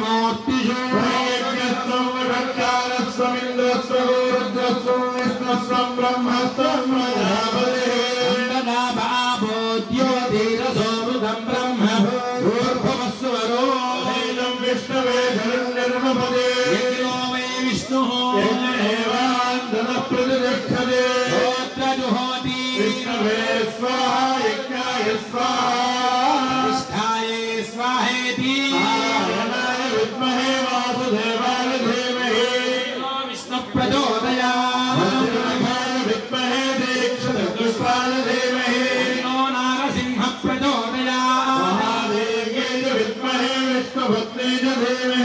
मूर्तिषु यज्ञस्त्वं वषट्कारस्त्वं इन्द्रस्त्वं रुद्रस्त्वं विष्णुस्त्वं ब्रह्मस्त्वं प्रजापतिः धीरसोमृतं ब्रह्म भूर्भुवस्वरो दैनं विष्णवे शरण्यर्मपदे यज्ञो वै विष्णुः यज्ञेवान्दनः प्रतिष्ठते होत्रजुहोति विष्णवे स्वाहा यज्ञाय स्वाहा निष्ठाय स्वाहेति नारायणाय विद्महे वासुदेवाय धीमहि विष्णु प्रचोदयात् वज्रनखाय विद्महे दीक्षितपुष्पाय धीमहि प्रचोदयात् महादेव्यै विद्महे विष्णुभक्त्यै च धीमहि